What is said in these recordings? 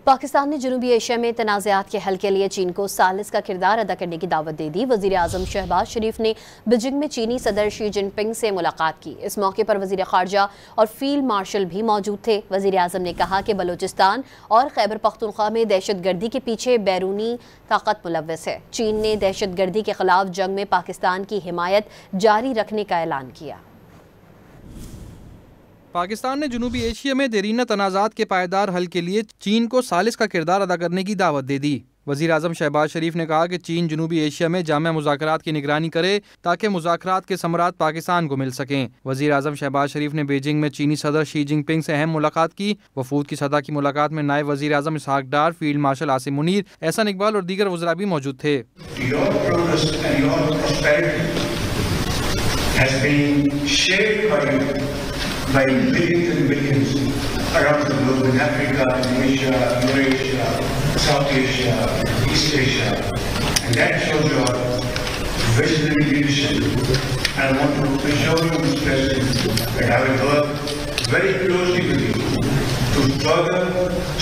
پاکستان نے جنوبی ایشیا میں تنازعات کے حل کے لیے چین کو ثالث کا کردار ادا کرنے کی دعوت دے دی۔ وزیر اعظم شہباز شریف نے بیجنگ میں چینی صدر شی جن پنگ سے ملاقات کی۔ اس موقع پر وزیر خارجہ اور فیلڈ مارشل بھی موجود تھے۔ وزیر اعظم نے کہا کہ بلوچستان اور خیبر پختونخوا میں دہشت گردی کے پیچھے بیرونی طاقت ملوث ہے۔ چین نے دہشت گردی کے خلاف جنگ میں پاکستان کی حمایت جاری رکھنے کا اعلان کیا۔ پاکستان نے جنوبی ایشیا میں دیرینہ تنازعات کے پائیدار حل کے لیے چین کو ثالث کا کردار ادا کرنے کی دعوت دے دی۔ وزیر اعظم شہباز شریف نے کہا کہ چین جنوبی ایشیا میں جامع مذاکرات کی نگرانی کرے تاکہ مذاکرات کے ثمرات پاکستان کو مل سکیں۔ وزیر اعظم شہباز شریف نے بیجنگ میں چینی صدر شی جن پنگ سے اہم ملاقات کی۔ وفود کی سطح کی ملاقات میں نائب وزیر اعظم اسحاق ڈار، فیلڈ مارشل عاصم منیر، احسن اقبال اور دیگر وزراء بھی موجود تھے۔ by millions and millions around the globe, in Africa, in Asia, Eurasia, South Asia, East Asia. And that shows your visionary leadership. And I want to assure you, Mr. President, that I will work very closely with you to further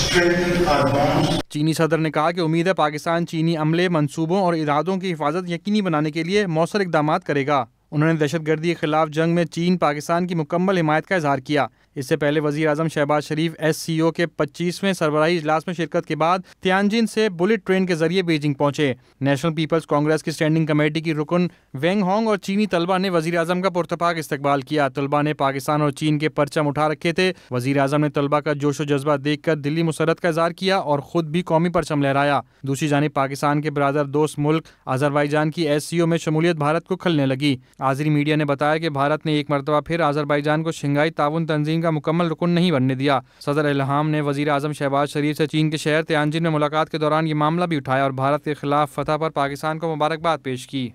strengthen our bonds. چینی صدر نے کہا کہ امید ہے پاکستان چینی عملے، منصوبوں اور ارادوں کی حفاظت یقینی بنانے کے لیے مؤثر اقدامات کرے گا۔ انہوں نے دہشت گردی کے خلاف جنگ میں چین پاکستان کی مکمل حمایت کا اظہار کیا۔ اس سے پہلے وزیر اعظم شہباز شریف SCO کے 25ویں سربراہی اجلاس میں شرکت کے بعد تیانجن سے بلٹ ٹرین کے ذریعے بیجنگ پہنچے۔ نیشنل پیپلز کانگریس کی اسٹینڈنگ کمیٹی کی رکن وینگ ہانگ اور چینی طلبہ نے وزیر اعظم کا پرتپاک استقبال کیا۔ طلبہ نے پاکستان اور چین کے پرچم اٹھا رکھے تھے۔ وزیر اعظم نے طلبہ کا جوش و جذبہ دیکھ کر دلی مسرت کا اظہار کیا اور خود بھی قومی پرچم لہرایا۔ دوسری جانب پاکستان کے برادر دوست ملک آذربائیجان کی SCO میں شمولیت بھارت کو کھلنے لگی۔ آذری میڈیا نے بتایا کہ بھارت نے ایک مرتبہ پھر آذربائیجان کو شنگھائی تعاون تنظیم کا مکمل رکن نہیں بننے دیا۔ صدر الہام نے وزیر اعظم شہباز شریف سے چین کے شہر تیانجن میں ملاقات کے دوران یہ معاملہ بھی اٹھایا اور بھارت کے خلاف فتح پر پاکستان کو مبارکباد پیش کی۔